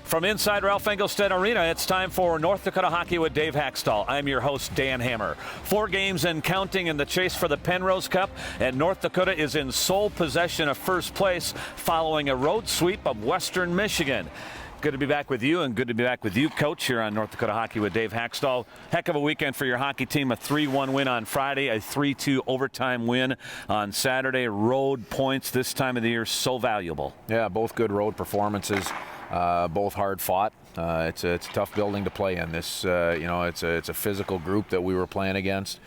From inside Ralph Engelstad Arena, it's time for North Dakota Hockey with Dave Hakstol. I'm your host, Dan Hammer. 4 games and counting in the chase for the Penrose Cup, and North Dakota is in sole possession of first place following a road sweep of Western Michigan. Good to be back with you, and good to be back with you, Coach, here on North Dakota Hockey with Dave Hakstol. Heck of a weekend for your hockey team. A 3-1 win on Friday, a 3-2 overtime win on Saturday. Road points this time of the year so valuable. Yeah, both good road performances. Both hard fought. It's a tough building to play in. It's a physical group that we were playing against.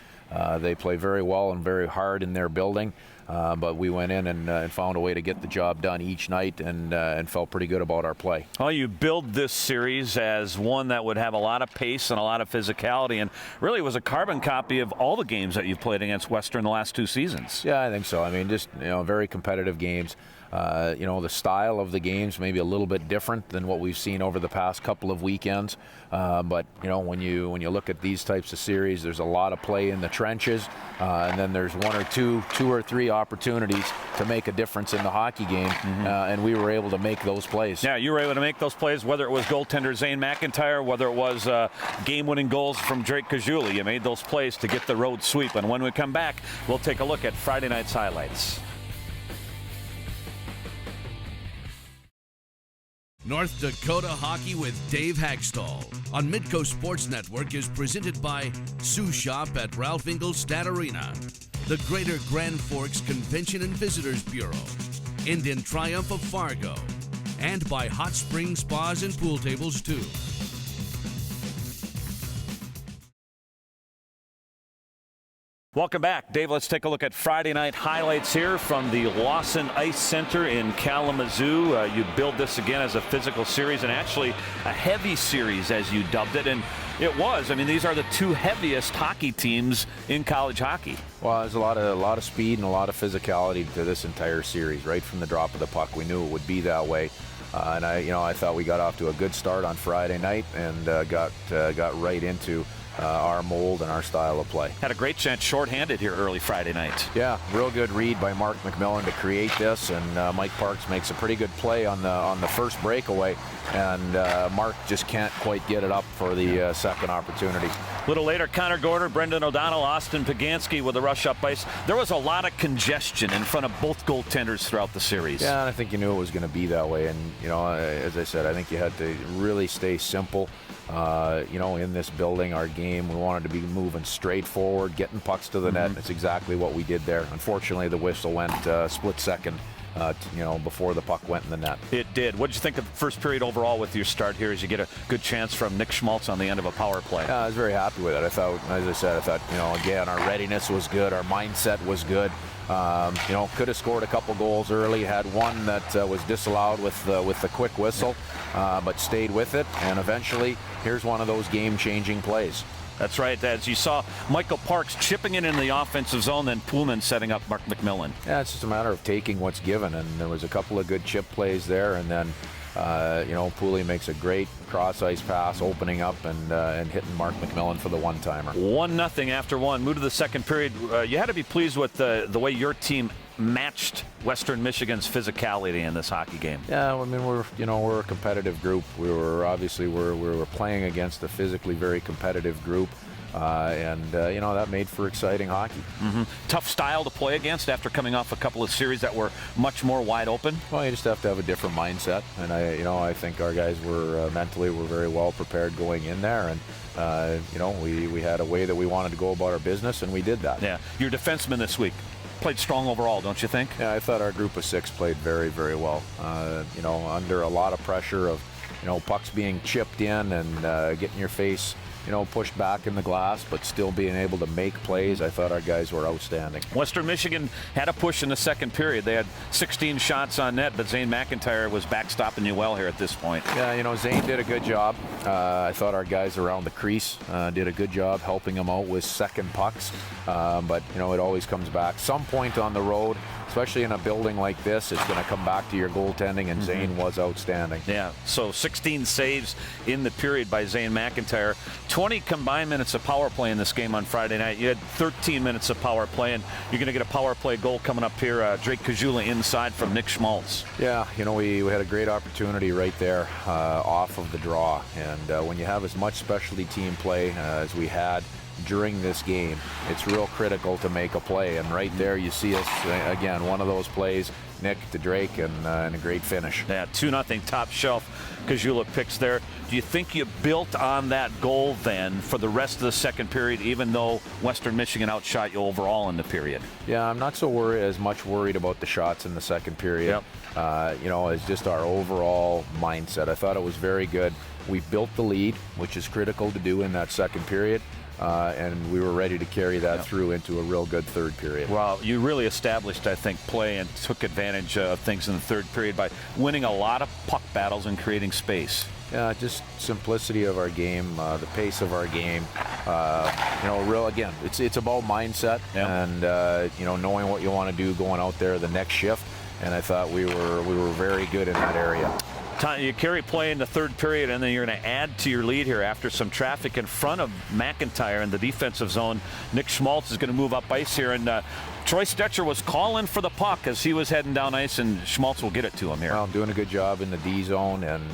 They play very well and very hard in their building, but we went in and found a way to get the job done each night and felt pretty good about our play. Well, you build this series as one that would have a lot of pace and a lot of physicality, and really was a carbon copy of all the games that you've played against Western the last 2 seasons. Yeah, I think so. I mean, just very competitive games. The style of the games maybe a little bit different than what we've seen over the past couple of weekends. But when you look at these types of series, there's a lot of play in the trenches, and then there's two or three opportunities to make a difference in the hockey game, and we were able to make those plays. Yeah, you were able to make those plays, whether it was goaltender Zane McIntyre, whether it was game-winning goals from Drake Kajuli. You made those plays to get the road sweep. And when we come back, we'll take a look at Friday night's highlights. North Dakota Hockey with Dave Hakstol on Midco Sports Network is presented by Sioux Shop at Ralph Engelstad Arena, the Greater Grand Forks Convention and Visitors Bureau, Indian Triumph of Fargo, and by Hot Spring Spas and Pool Tables too. Welcome back. Dave, let's take a look at Friday night highlights here from the Lawson Ice Center in Kalamazoo. You build this again as a physical series, and actually a heavy series as you dubbed it, and it was. I mean, these are the 2 heaviest hockey teams in college hockey. Well, there's a lot of speed and a lot of physicality to this entire series. Right from the drop of the puck, we knew it would be that way. And I thought we got off to a good start on Friday night and got right into our mold and our style of play. Had a great chance shorthanded here early Friday night. Yeah, real good read by Mark McMillan to create this, and Mike Parks makes a pretty good play on the first breakaway, and Mark just can't quite get it up for the second opportunity. A little later, Connor Gorder, Brendan O'Donnell, Austin Pagansky with a rush up ice. There was a lot of congestion in front of both goaltenders throughout the series. Yeah, and I think you knew it was going to be that way, and as I said, I think you had to really stay simple. In this building, our game, we wanted to be moving straight forward, getting pucks to the net. It's exactly what we did there. Unfortunately, the whistle went split second, before the puck went in the net. It did. What did you think of the first period overall with your start here as you get a good chance from Nick Schmaltz on the end of a power play? Yeah, I was very happy with it. I thought, as I said, again, our readiness was good. Our mindset was good. Could have scored a couple goals early. Had one that was disallowed with the quick whistle, but stayed with it. And eventually, here's one of those game-changing plays. That's right. As you saw, Michael Parks chipping in the offensive zone, then Pullman setting up Mark McMillan. Yeah, it's just a matter of taking what's given. And there was a couple of good chip plays there, and then Pooley makes a great cross-ice pass, opening up and hitting Mark McMillan for the one-timer. 1-0 after 1. Move to the second period. You had to be pleased with the way your team matched Western Michigan's physicality in this hockey game. Yeah, I mean, we're a competitive group. We were playing against a physically very competitive group. That made for exciting hockey. Tough style to play against after coming off a couple of series that were much more wide open. Well, you just have to have a different mindset, and I think our guys were mentally very well prepared going in there, and we had a way that we wanted to go about our business, and we did that. Yeah, your defensemen this week played strong overall, don't you think? Yeah, I thought our group of 6 played very, very well. Under a lot of pressure of pucks being chipped in and getting your face pushed back in the glass, but still being able to make plays. I thought our guys were outstanding. Western Michigan had a push in the second period. They had 16 shots on net, but Zane McIntyre was backstopping you well here at this point. Yeah, Zane did a good job. I thought our guys around the crease did a good job helping him out with second pucks. But it always comes back. Some point on the road, especially in a building like this, it's going to come back to your goaltending, and Zane was outstanding. Yeah, so 16 saves in the period by Zane McIntyre. 20 combined minutes of power play in this game on Friday night. You had 13 minutes of power play, and you're going to get a power play goal coming up here. Drake Kajula inside from Nick Schmaltz. Yeah, you know, we had a great opportunity right there off of the draw, and when you have as much specialty team play as we had during this game, it's real critical to make a play, and right there you see us again, one of those plays, Nick to Drake, and a great finish. Yeah, 2-0 top shelf. Kajula picks there. Do you think you built on that goal then for the rest of the second period, even though Western Michigan outshot you overall in the period? Yeah, I'm not so as much worried about the shots in the second period. Yep. You know, it's just our overall mindset. I thought it was very good. We built the lead, which is critical to do in that second period. And we were ready to carry that through into a real good third period. Well, you really established, I think, play and took advantage of things in the third period by winning a lot of puck battles and creating space. Yeah, just simplicity of our game, the pace of our game. You know, again, it's about mindset and you know, knowing what you want to do going out there the next shift. And I thought we were very good in that area. You carry play in the third period, and then you're going to add to your lead here after some traffic in front of McIntyre in the defensive zone. Nick Schmaltz is going to move up ice here, and Troy Stetcher was calling for the puck as he was heading down ice, and Schmaltz will get it to him here. Well, doing a good job in the D zone, and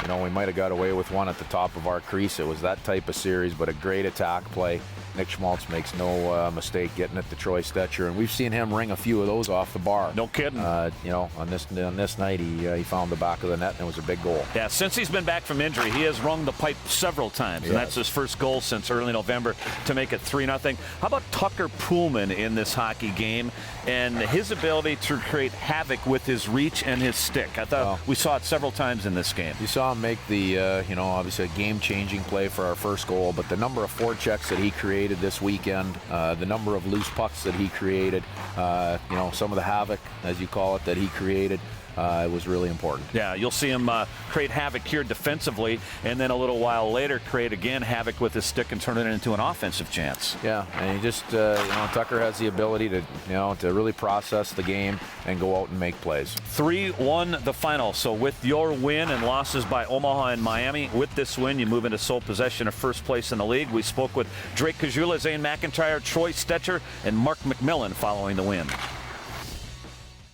you know, we might have got away with one at the top of our crease. It was that type of series, but a great attack play. Nick Schmaltz makes no mistake getting it to Troy Stetcher, and we've seen him ring a few of those off the bar. No kidding. You know, on this night, he found the back of the net, and it was a big goal. Yeah, since he's been back from injury, he has rung the pipe several times, and that's his first goal since early November to make it 3-0. How about Tucker Poolman in this hockey game and his ability to create havoc with his reach and his stick? I thought we saw it several times in this game. You saw him make the, you know, obviously a game-changing play for our first goal, but the number of forechecks that he created this weekend, the number of loose pucks that he created, you know, some of the havoc, as you call it, that he created, it was really important. Yeah, you'll see him create havoc here defensively, and then a little while later create again havoc with his stick and turn it into an offensive chance. Yeah, and he just, you know, Tucker has the ability to, you know, to really process the game and go out and make plays. 3-1 the final. So with your win and losses by Omaha and Miami, with this win, you move into sole possession of first place in the league. We spoke with Drake Kajula, Zane McIntyre, Troy Stetcher, and Mark McMillan following the win.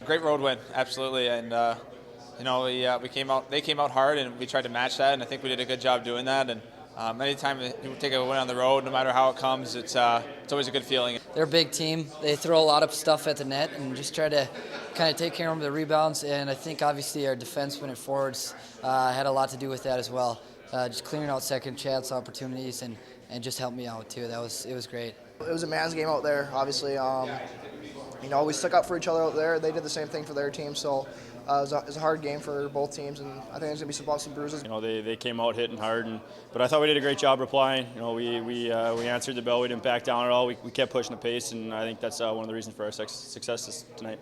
Great road win, absolutely, and you know, we came out. They came out hard, and we tried to match that, and I think we did a good job doing that. And anytime you take a win on the road, no matter how it comes, it's always a good feeling. They're a big team. They throw a lot of stuff at the net and just try to kind of take care of the rebounds. And I think obviously our defensemen and forwards had a lot to do with that as well. Just clearing out second chance opportunities and just helped me out too. It was great. It was a man's game out there, obviously. You know, we stuck up for each other out there. They did the same thing for their team, so it was a hard game for both teams, and I think there's going to be some bruises. You know, they came out hitting hard, but I thought we did a great job replying. You know, we answered the bell. We didn't back down at all. We kept pushing the pace, and I think that's one of the reasons for our success tonight.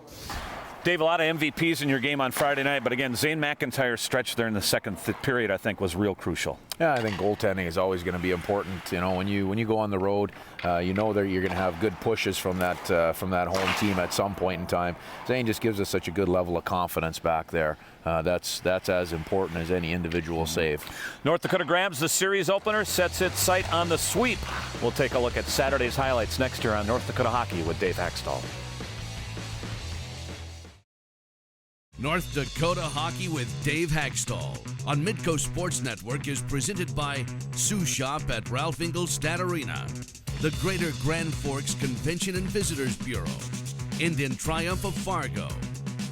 Dave, a lot of MVPs in your game on Friday night, but again, Zane McIntyre's stretch there in the second period, I think, was real crucial. Yeah, I think goaltending is always going to be important. You know, when you go on the road, you know that you're going to have good pushes from that home team at some point in time. Zane just gives us such a good level of confidence back there. That's as important as any individual save. North Dakota grabs the series opener, sets its sight on the sweep. We'll take a look at Saturday's highlights next year on North Dakota Hockey with Dave Hakstol. North Dakota Hockey with Dave Hakstol on Midco Sports Network is presented by Sioux Shop at Ralph Ingolstadt Arena, the Greater Grand Forks Convention and Visitors Bureau, Indian Triumph of Fargo,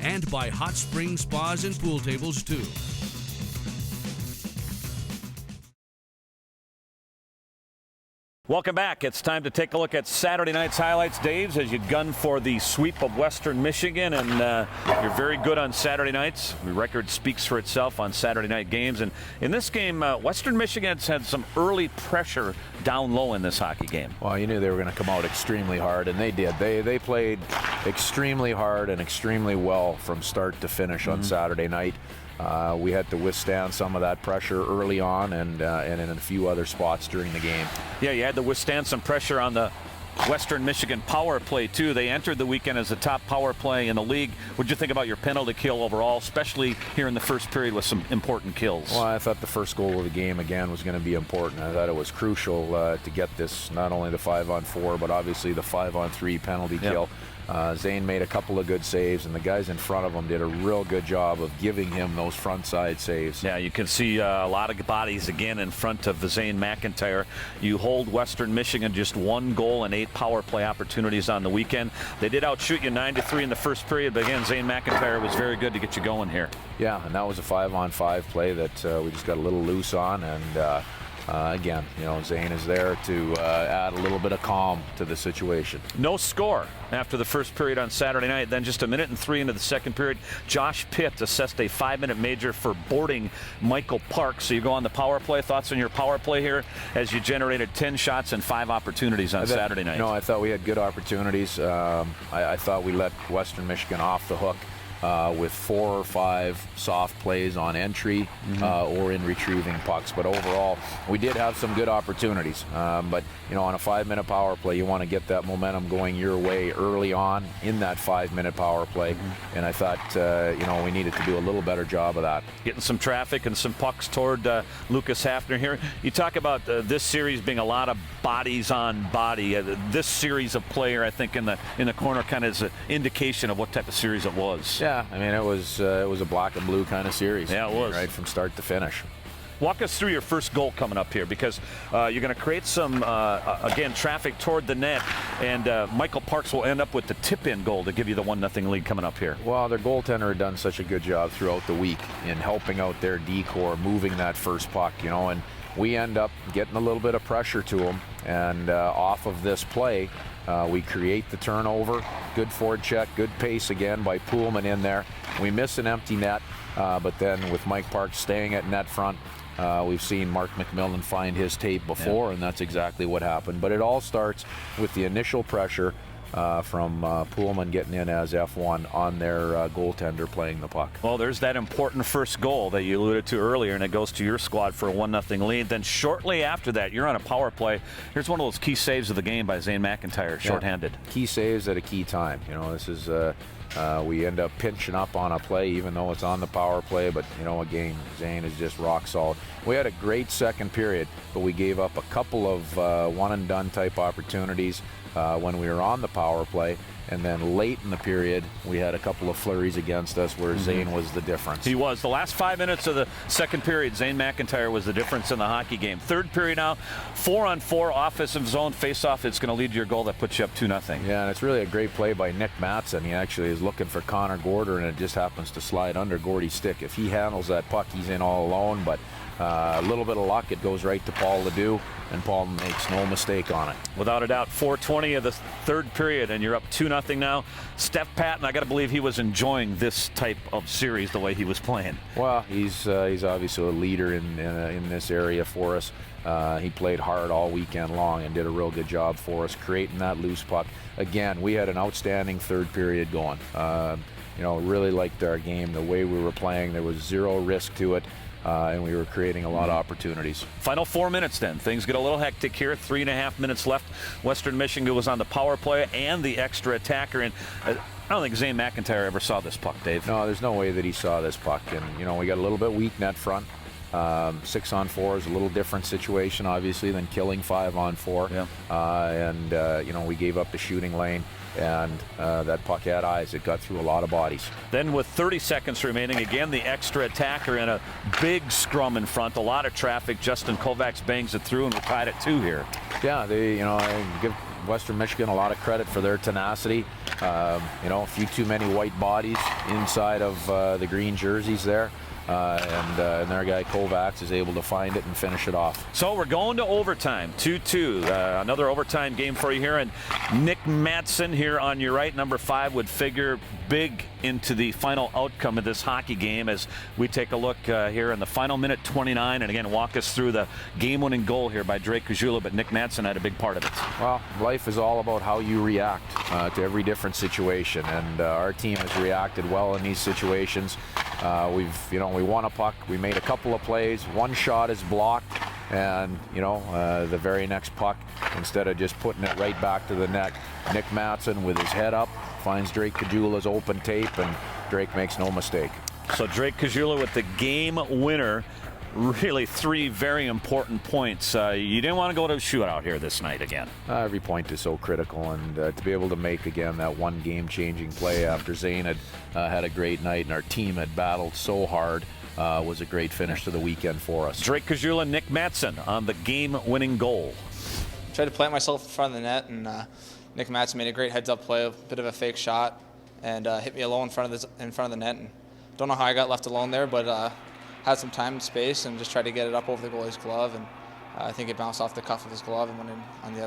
and by Hot Spring Spas and Pool Tables too. Welcome back. It's time to take a look at Saturday night's highlights, Dave's, as you gun for the sweep of Western Michigan, and you're very good on Saturday nights. The record speaks for itself on Saturday night games, and in this game, Western Michigan's had some early pressure down low in this hockey game. Well, you knew they were going to come out extremely hard, and they did. They played extremely hard and extremely well from start to finish on Saturday night. We had to withstand some of that pressure early on and in a few other spots during the game. Yeah, you had to withstand some pressure on the Western Michigan power play, too. They entered the weekend as the top power play in the league. What did you think about your penalty kill overall, especially here in the first period with some important kills? Well, I thought the first goal of the game, again, was going to be important. I thought it was crucial to get this, not only the 5-on-4, but obviously the 5-on-3 penalty kill. Zane made a couple of good saves, and the guys in front of him did a real good job of giving him those front side saves. Yeah, you can see a lot of bodies again in front of Zane McIntyre. You hold Western Michigan just 1 goal and 8 power play opportunities on the weekend. They did outshoot you 9-3 in the first period, but again, Zane McIntyre was very good to get you going here. Yeah, and that was a 5-on-5 play that we just got a little loose on, and again, Zane is there to add a little bit of calm to the situation. No score after the first period on Saturday night. Then just 1:03 into the second period, Josh Pitt assessed a 5-minute major for boarding Michael Parks. So you go on the power play. Thoughts on your power play here as you generated 10 shots and 5 opportunities on Saturday night? I thought we had good opportunities. I thought we let Western Michigan off the hook with 4 or 5 soft plays on entry or in retrieving pucks. But overall, we did have some good opportunities. But, on a 5-minute power play, you want to get that momentum going your way early on in that 5-minute power play. And I thought, we needed to do a little better job of that. Getting some traffic and some pucks toward Lucas Hafner here. You talk about this series being a lot of bodies on body. This series of player, I think, in the corner kind of is an indication of what type of series it was. Yeah, I mean, it was a black and blue kind of series. Yeah, it was. Right from start to finish. Walk us through your first goal coming up here, because you're going to create some, again, traffic toward the net, and Michael Parks will end up with the tip-in goal to give you the 1-0 lead coming up here. Well, their goaltender had done such a good job throughout the week in helping out their D-corps, moving that first puck, and we end up getting a little bit of pressure to them, and off of this play, we create the turnover. Good forward check, good pace again by Poolman in there. We miss an empty net, but then with Mike Parks staying at net front, we've seen Mark McMillan find his tape before, and that's exactly what happened. But it all starts with the initial pressure from Poolman getting in as F1 on their goaltender playing the puck. Well, there's that important first goal that you alluded to earlier, and it goes to your squad for a 1-0 lead. Then shortly after that, you're on a power play. Here's one of those key saves of the game by Zane McIntyre, shorthanded. Key saves at a key time. This is we end up pinching up on a play, even though it's on the power play. But again, Zane is just rock solid. We had a great second period, but we gave up a couple of one-and-done type opportunities when we were on the power play. And then late in the period, we had a couple of flurries against us where Zane was the difference. He was. The last 5 minutes of the second period, Zane McIntyre was the difference in the hockey game. Third period now, 4-on-4 offensive zone face-off. It's going to lead to your goal that puts you up 2-0. Yeah, and it's really a great play by Nick Matson. He actually is looking for Connor Gorder, and it just happens to slide under Gordy's stick. If he handles that puck, he's in all alone, but a little bit of luck, it goes right to Paul Ledoux, and Paul makes no mistake on it. Without a doubt, 4:20 of the third period, and you're up 2-0 now. Steph Patton, I got to believe he was enjoying this type of series the way he was playing. Well, he's obviously a leader in this area for us. He played hard all weekend long and did a real good job for us, creating that loose puck. Again, we had an outstanding third period going. Really liked our game, the way we were playing. There was zero risk to it. And we were creating a lot of opportunities. Final 4 minutes then. Things get a little hectic here. 3.5 minutes left. Western Michigan was on the power play and the extra attacker. And I don't think Zane McIntyre ever saw this puck, Dave. No, there's no way that he saw this puck. And, we got a little bit weak net front. 6-on-4 is a little different situation, obviously, than killing 5-on-4. Yeah. We gave up the shooting lane. And that puck had eyes. It got through a lot of bodies. Then with 30 seconds remaining, again, the extra attacker in a big scrum in front. A lot of traffic. Justin Kovacs bangs it through, and we're tied at 2 here. Yeah, I give Western Michigan a lot of credit for their tenacity. A few too many white bodies inside of the green jerseys there. And their guy Kovacs is able to find it and finish it off. So we're going to overtime, 2-2. Another overtime game for you here. And Nick Madsen here on your right, number 5, would figure big into the final outcome of this hockey game as we take a look here in the final minute 29. And again, walk us through the game-winning goal here by Drake Kajula, but Nick Madsen had a big part of it. Well, life is all about how you react to every different situation, and our team has reacted well in these situations. We won a puck. We made a couple of plays. One shot is blocked. And, the very next puck, instead of just putting it right back to the net, Nick Mattson with his head up finds Drake Kajula's open tape, and Drake makes no mistake. So Drake Kajula with the game winner. Really 3 very important points. You didn't want to go to a shootout here this night again. Every point is so critical, and to be able to make, again, that one game-changing play after Zane had a great night and our team had battled so hard was a great finish to the weekend for us. Drake Kajula, Nick Mattson on the game-winning goal. Tried to plant myself in front of the net, and Nick Mattson made a great heads-up play, a bit of a fake shot, and hit me alone in front of the net. And don't know how I got left alone there, but had some time and space and just tried to get it up over the goalie's glove, and I think it bounced off the cuff of his glove and went in on the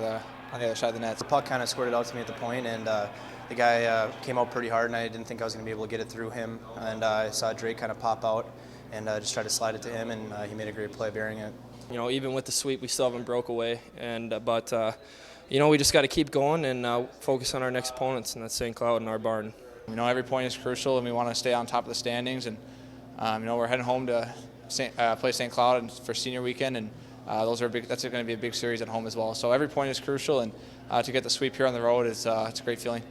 other side of the net. The puck kind of squirted out to me at the point, and the guy came out pretty hard, and I didn't think I was going to be able to get it through him. And I saw Drake kind of pop out, and just tried to slide it to him, and he made a great play bearing it. Even with the sweep, we still haven't broke away, and but we just got to keep going and focus on our next opponents, and that's St. Cloud and our barn. Every point is crucial, and we want to stay on top of the standings. And we're heading home to play St. Cloud for senior weekend, and those are big. That's going to be a big series at home as well. So every point is crucial, and to get the sweep here on the road is it's a great feeling.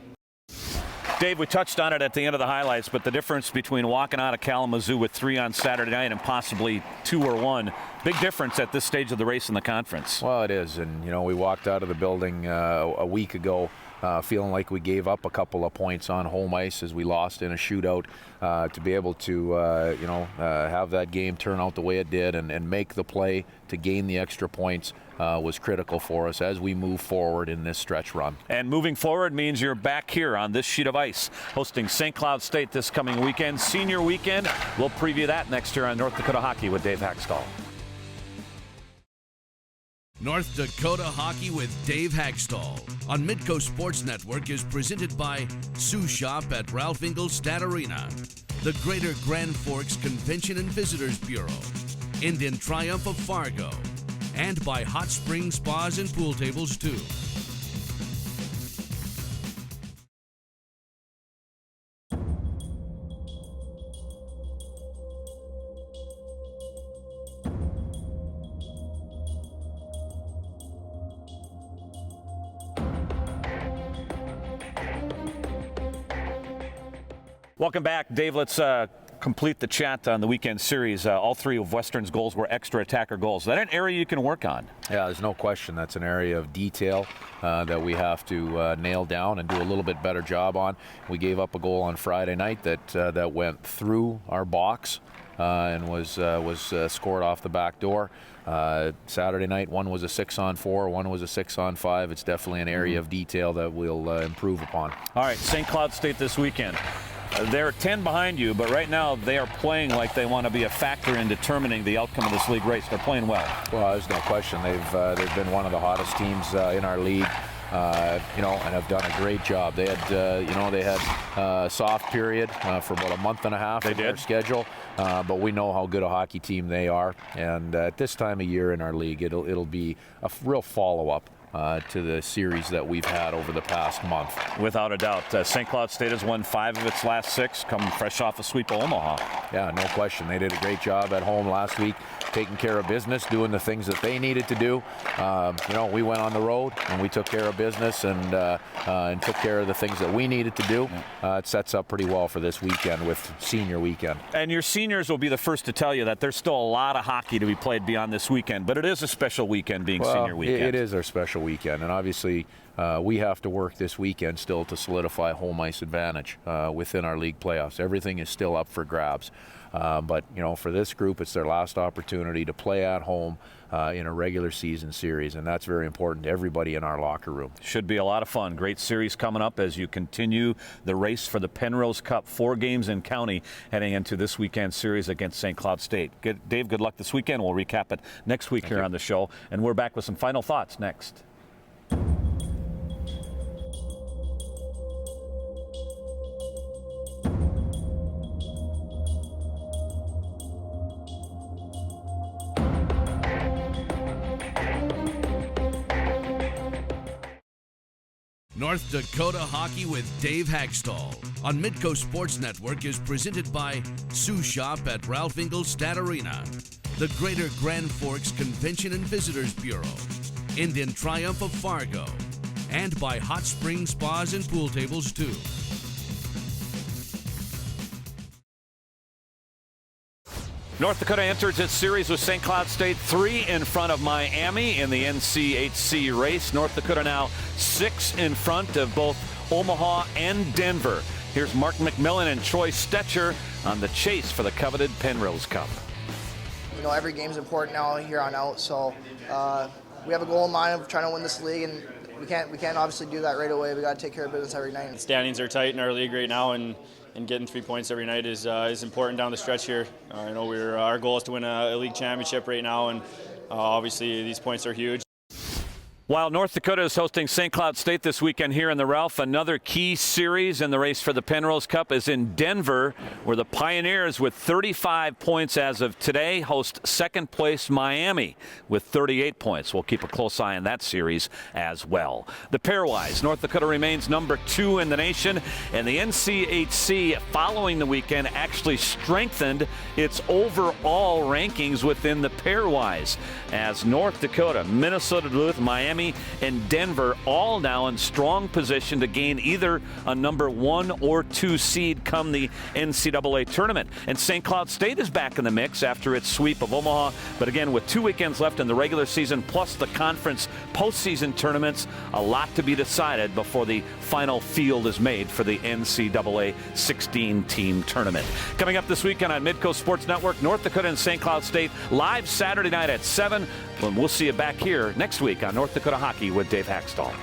Dave, we touched on it at the end of the highlights, but the difference between walking out of Kalamazoo with 3 on Saturday night and possibly 2 or 1, big difference at this stage of the race in the conference. Well, it is, and we walked out of the building a week ago feeling like we gave up a couple of points on home ice as we lost in a shootout. To be able to have that game turn out the way it did and make the play to gain the extra points was critical for us as we move forward in this stretch run. And moving forward means you're back here on this sheet of ice, hosting St. Cloud State this coming weekend, senior weekend. We'll preview that next year on North Dakota Hockey with Dave Hakstol. North Dakota Hockey with Dave Hakstol on Midco Sports Network is presented by Sous Shop at Ralph Ingolstadt Arena, the Greater Grand Forks Convention and Visitors Bureau, Indian Triumph of Fargo, and by Hot Spring Spas and Pool Tables too. Welcome back, Dave. Let's complete the chat on the weekend series. All 3 of Western's goals were extra attacker goals. Is that an area you can work on? Yeah, there's no question. That's an area of detail that we have to nail down and do a little bit better job on. We gave up a goal on Friday night that went through our box and was scored off the back door. Saturday night, one was a 6-on-4, one was a 6-on-5. It's definitely an area of detail that we'll improve upon. All right, St. Cloud State this weekend. They're 10 behind you, but right now they are playing like they want to be a factor in determining the outcome of this league race. They're playing well. Well, there's no question. They've been one of the hottest teams in our league. And have done a great job. They had a soft period for about a month and a half in their schedule, but we know how good a hockey team they are. And at this time of year in our league, it'll be a real follow-up to the series that we've had over the past month. Without a doubt. St. Cloud State has won 5 of its last 6, coming fresh off a sweep of Omaha. Yeah, no question. They did a great job at home last week, taking care of business, doing the things that they needed to do. We went on the road and we took care of business and took care of the things that we needed to do. It sets up pretty well for this weekend with senior weekend. And your seniors will be the first to tell you that there's still a lot of hockey to be played beyond this weekend, but it is a special weekend being senior weekend. It is our special weekend, and obviously we have to work this weekend still to solidify home ice advantage within our league playoffs. Everything is still up for grabs. But for this group, it's their last opportunity to play at home in a regular season series, and that's very important to everybody in our locker room. Should be a lot of fun. Great series coming up as you continue the race for the Penrose Cup. 4 games in county heading into this weekend series against St. Cloud State. Dave, good luck this weekend. We'll recap it next week here on the show, and we're back with some final thoughts next. North Dakota Hockey with Dave Hakstol on Midco Sports Network is presented by Sous Shop at Ralph Ingolstadt Arena, the Greater Grand Forks Convention and Visitors Bureau, Indian Triumph of Fargo, and by Hot Springs Spas and Pool Tables too. North Dakota enters its series with St. Cloud State 3 in front of Miami in the NCHC race. North Dakota now 6 in front of both Omaha and Denver. Here's Mark McMillan and Troy Stetcher on the chase for the coveted Penrose Cup. You know, every game's important now here on out, so we have a goal in mind of trying to win this league, and we can't obviously do that right away. We got to take care of business every night. The standings are tight in our league right now, and getting 3 points every night is important down the stretch here. I know our goal is to win a league championship right now, and obviously these points are huge. While North Dakota is hosting St. Cloud State this weekend here in the Ralph, another key series in the race for the Penrose Cup is in Denver, where the Pioneers, with 35 points as of today, host second place Miami with 38 points. We'll keep a close eye on that series as well. The pairwise, North Dakota remains number 2 in the nation, and the NCHC following the weekend actually strengthened its overall rankings within the pairwise, as North Dakota, Minnesota Duluth, Miami, and Denver all now in strong position to gain either a number 1 or 2 seed come the NCAA tournament. And St. Cloud State is back in the mix after its sweep of Omaha. But again, with 2 weekends left in the regular season, plus the conference postseason tournaments, a lot to be decided before the final field is made for the NCAA 16-team tournament. Coming up this weekend on Midco Sports Network, North Dakota and St. Cloud State live Saturday night at 7. And we'll see you back here next week on North Dakota Hockey with Dave Hakstol.